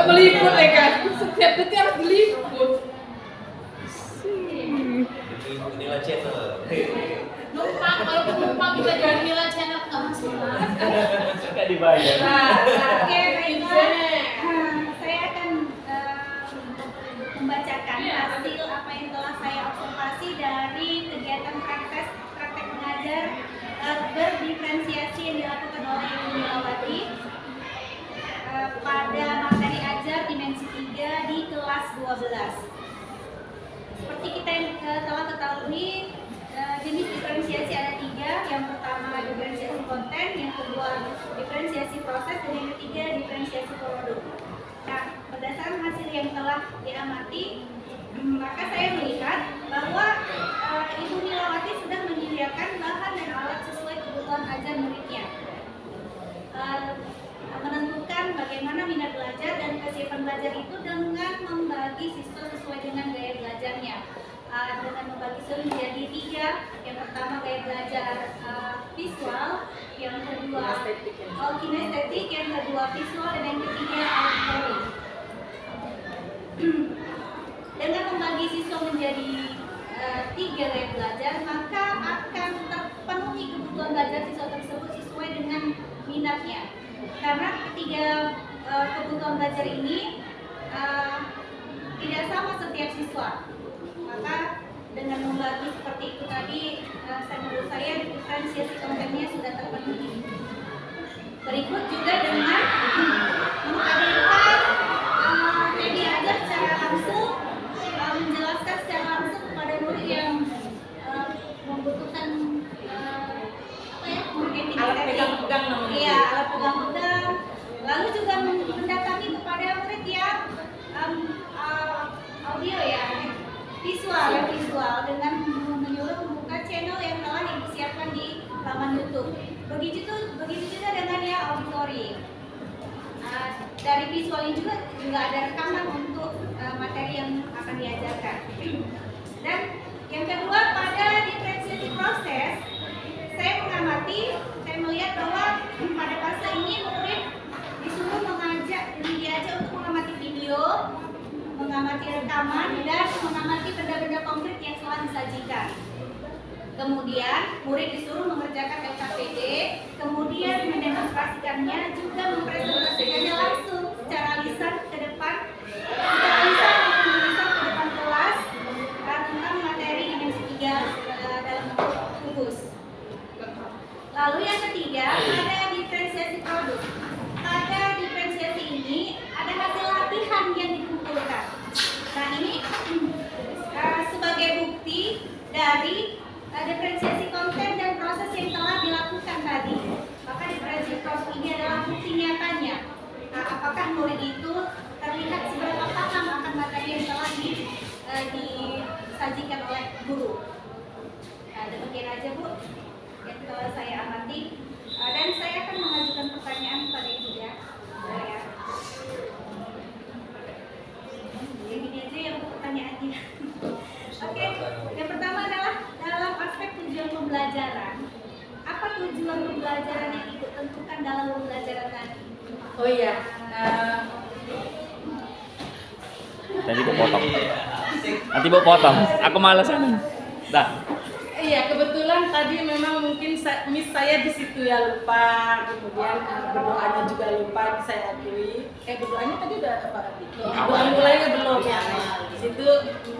meliput ya kan? Setiap detik harus diliput. Ibu Nila Channel. Numpang, kalau penumpang kita jual Nila Channel nggak masalah. Nggak dibayar. Oke, baiklah. Saya akan membacakan hasil apa yang telah saya observasi dari kegiatan praktek mengajar berdiferensiasi yang dilakukan oleh Ibu Nilawati pada materi ajar dimensi 3 di kelas 12. Seperti kita yang telah ketahui, jenis diferensiasi ada 3. Yang pertama diferensiasi konten, yang kedua diferensiasi proses, dan yang ketiga diferensiasi produk. Nah, berdasarkan hasil yang telah diamati, maka saya melihat bahwa Ibu Nilawati sudah menyediakan bahan dan alat sesuai kebutuhan ajar muridnya, menentukan bagaimana minat belajar dan kesiapan belajar itu dengan membagi siswa sesuai dengan gaya belajarnya, dengan membagi siswa menjadi 3. Yang pertama gaya belajar visual, yang kedua kinestetik, yang kedua visual, dan yang ketiga auditory. Dengan membagi siswa menjadi 3 gaya belajar, maka akan terpenuhi kebutuhan belajar siswa tersebut sesuai dengan minatnya. Karena ketiga kebutuhan belajar ini tidak sama setiap siswa, maka dengan membagi seperti itu tadi, menurut saya diferensiasi kontennya sudah terpenuhi. Berikut juga dengan menghadirkan yang diajar secara langsung, menjelaskan secara langsung kepada murid yang membutuhkan Alat pegang-pegang namanya. Iya, alat pegang-pegang. Lalu juga mendatangi kepada murid yang audio ya, visual dengan menyuruh membuka channel yang telah disiapkan di laman YouTube. Begitu juga dengan yang auditory. Dari visualnya juga ada rekaman untuk materi yang akan diajarkan. Dan yang kedua, pada diferensiasi proses, saya melihat bahwa pada fase ini murid disuruh diajak untuk mengamati video, mengamati rekaman, dan mengamati benda-benda konkret yang telah disajikan. Kemudian murid disuruh mengerjakan LKPD, kemudian mendemonstrasikannya, juga mempresentasikannya langsung secara lisan ke depan, kelas tentang materi dimensi 3 dalam bentuk kubus. Lalu yang ketiga, ada diferensiasi produk. Pada diferensiasi ini ada hasil latihan yang dikumpulkan. Nah, ini sebagai bukti dari diferensiasi konten dan proses yang telah dilakukan tadi. Maka diferensiasi proses ini adalah bukti nyatanya. Nah, apakah murid itu terlihat seberapa paham akan materi yang telah disajikan oleh guru. Nah, demikian aja Bu yang telah saya amati, dan saya akan mengajukan pertanyaan kepada Ibu ya. Yang ini aja yang pertanyaannya. Oke, yang pertama adalah dalam aspek tujuan pembelajaran. Apa tujuan pembelajaran yang Ibu tentukan dalam pembelajaran tadi? Oh iya, Tadi Bu potong. Nanti Bu potong. Aku malesan. Dah. iya kebetulan tadi memang mungkin miss saya di situ ya lupa, kemudian berdoanya juga lupa, saya akui. Berdoanya tadi udah apa tadi? Doa mulainya belum ya. Di situ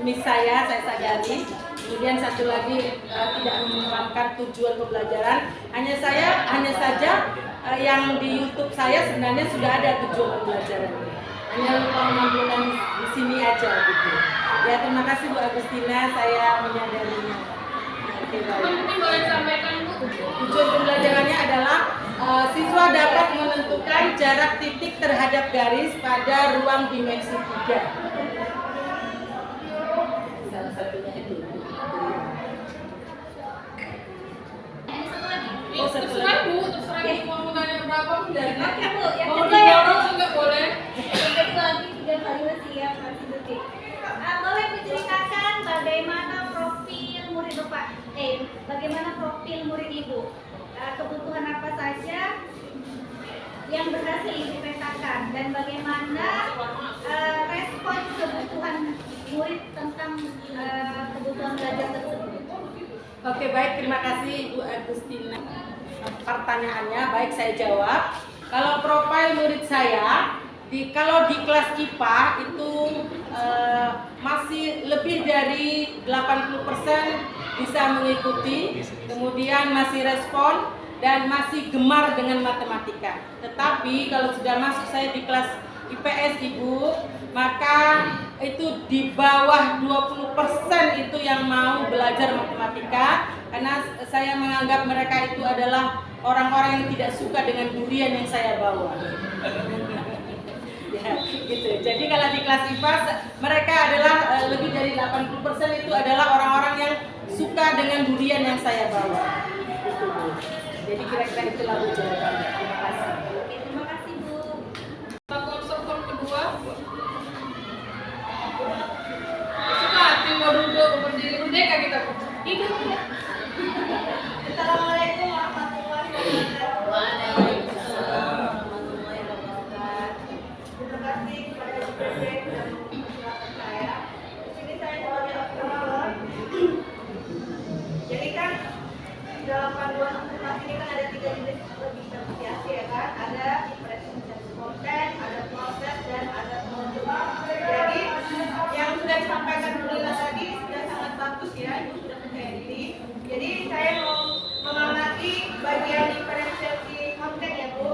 miss saya sadari. Kemudian satu lagi tidak menerangkan tujuan pembelajaran. Hanya saja yang di YouTube saya sebenarnya sudah ada tujuan pembelajaran. Hanya lupa menampilkan di sini aja gitu. Ya terima kasih Bu Agustina, saya menyadarinya. Mungkin boleh disampaikan Bu. Tujuan pembelajarannya adalah siswa dapat menentukan jarak titik terhadap garis pada ruang dimensi 3. Salah satunya itu. Terserah Bu, terserah Ibu mau nanya berapa udah. Oke Bu, yang Mau kedua ya Bu. diborong juga boleh. Yang kedua lagi 3 kali masih ya, masih detik. Boleh diceritakan bagaimana profil murid Bapak? Bagaimana profil murid Ibu? Kebutuhan apa saja yang berhasil dipetakan dan bagaimana respon kebutuhan murid tentang kebutuhan belajar tersebut. Oke, baik, terima kasih Ibu Agustina. Pertanyaannya baik, saya jawab. Kalau profil murid saya kalau di kelas IPA itu masih lebih dari 80% bisa mengikuti, kemudian masih respon dan masih gemar dengan matematika. Tetapi kalau sudah masuk saya di kelas IPS Ibu, maka itu di bawah 20% itu yang mau belajar matematika, karena saya menganggap mereka itu adalah orang-orang yang tidak suka dengan durian yang saya bawa. Ya, gitu. Jadi kalau di kelas IPA mereka adalah lebih dari 80% itu adalah orang-orang yang suka dengan durian yang saya bawa. Gitu, Bu. Jadi kira-kira itulah Bu jawabannya. Terima kasih. Oke, terima kasih Bu. Soal kedua, suka hati mau duduk berdiri merdeka kita hidup. Assalamualaikum warahmatullahi wabarakatuh. Waalaikumsalam warahmatullahi wabarakatuh. Terima kasih kepada Bu Presiden yang mempersilahkan saya. Di sini saya sebagai observer. Jadi kan dalam panduan observasi ini kan ada 3 jenis diferensiasi ya kan? Ada diferensiasi konten, ada proses, dan ada produk. Jadi yang sudah disampaikan Bu Lila tadi sudah sangat bagus ya, Ibu sudah percaya diri. Jadi saya mau mengamati bagian diferensiasi konten ya Bu.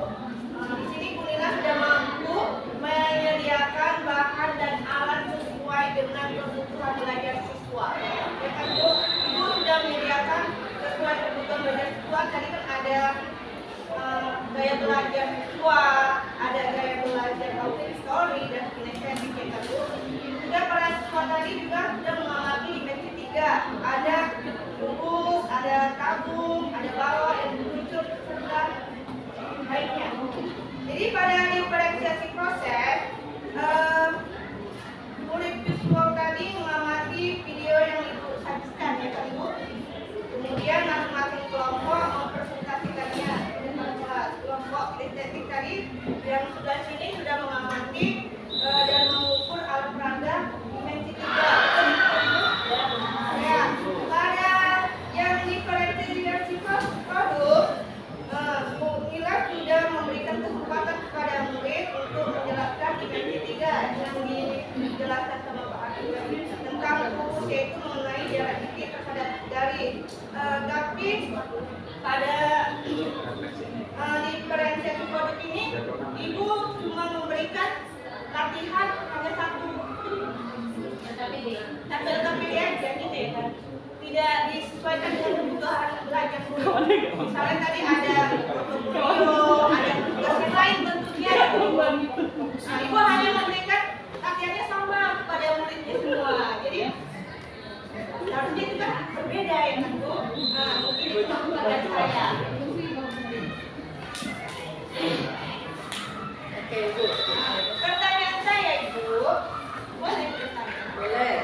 Di sini Bu Lila sudah mampu menyediakan bahan dan alat sesuai dengan kebutuhan belajar siswa. Ya kan Bu? Ibu sudah menyediakan sesuai kebutuhan belajar siswa. Tadi kan ada gaya belajar siswa, ada gaya belajar audio story dan kinestetik ya kan Bu. Juga para siswa tadi juga sudah mengalami dimensi 3. Ada lurus, ada tabung, ada bawah, dan meluncur serta lainnya. Jadi pada diferensiasi proses, murid visual tadi mengamati video yang Ibu sajikan ya kan Ibu. Kemudian masing-masing kelompok mempresentasikannya dengan jelas. Kelompok kinestetik tadi yang sudah sini sudah mengamati dan mengukur alat peraga dimensi 3. Ya, pada yang diferensiasi produk, Bu Lila sudah memberikan kesempatan kepada murid untuk menjelaskan dimensi 3 yang dijelaskan sama Pak Agus tentang fokus, yaitu mengenai jarak titik terhadap garis. Tapi pada diferensiasi produk ini, Ibu cuma memberikan latihan hanya satu LKPD aja gitu ya kan, tidak disesuaikan dengan kebutuhan belajar guru. Misalnya tadi ada portofolio, ada tugas yang lain bentuknya ya Bu. Nah, Ibu hanya memberikan latihannya sama kepada muridnya semua. Jadi harusnya itu kan berbeda ya kan Bu. Nah, mungkin itu pertanyaan saya. Oke, Bu. Pertanyaan saya Ibu, boleh bertanya? Boleh.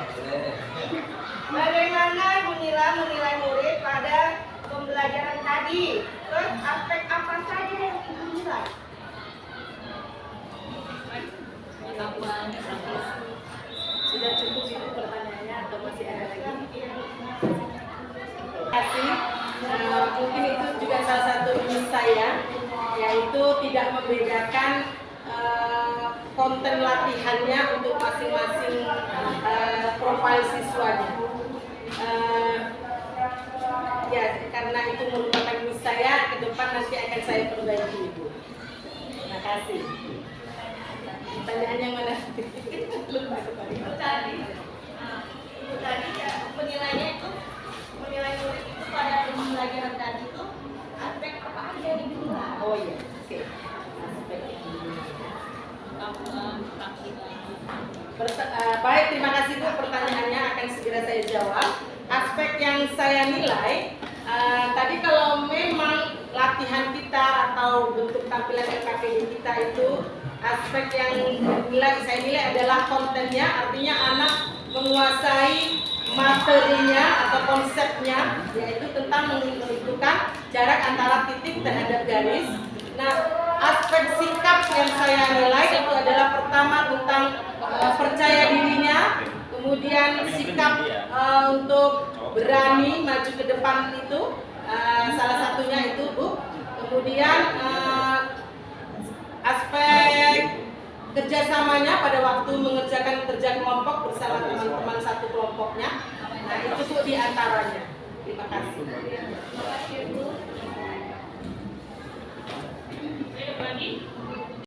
Bagaimana Bu Lila menilai murid pada pembelajaran tadi? Terus aspek apa saja yang Ibu nilai? Sudah cukup itu pertanyaannya atau masih ada lagi? Terima kasih. Mungkin itu juga salah satu tips saya, yaitu tidak membedakan konten latihannya untuk masing-masing profil siswanya. Ya, karena itu merupakan miss saya, ke depan nanti akan saya perbaiki Ibu. Terima kasih. Pertanyaan yang mana? Ibu tadi ya menilainya itu, menilai murid itu pada pembelajaran tadi itu aspek apa aja yang dinilai? Oh iya, oke. Aspek yang baik, terima kasih Bu, pertanyaannya akan segera saya jawab. Aspek yang saya nilai, tadi kalau memang latihan kita atau bentuk tampilan LKPD kita itu aspek yang saya nilai adalah kontennya, artinya anak menguasai materinya atau konsepnya, yaitu tentang menentukan jarak antara titik terhadap garis. Nah, aspek sikap yang saya nilai itu adalah pertama tentang percaya dirinya, kemudian sikap untuk berani maju ke depan itu salah satunya itu Bu. Kemudian aspek kerjasamanya pada waktu mengerjakan kerja kelompok bersama teman-teman satu kelompoknya. Nah itu Bu di antaranya. Terima kasih. Terima kasih Bu. Lagi.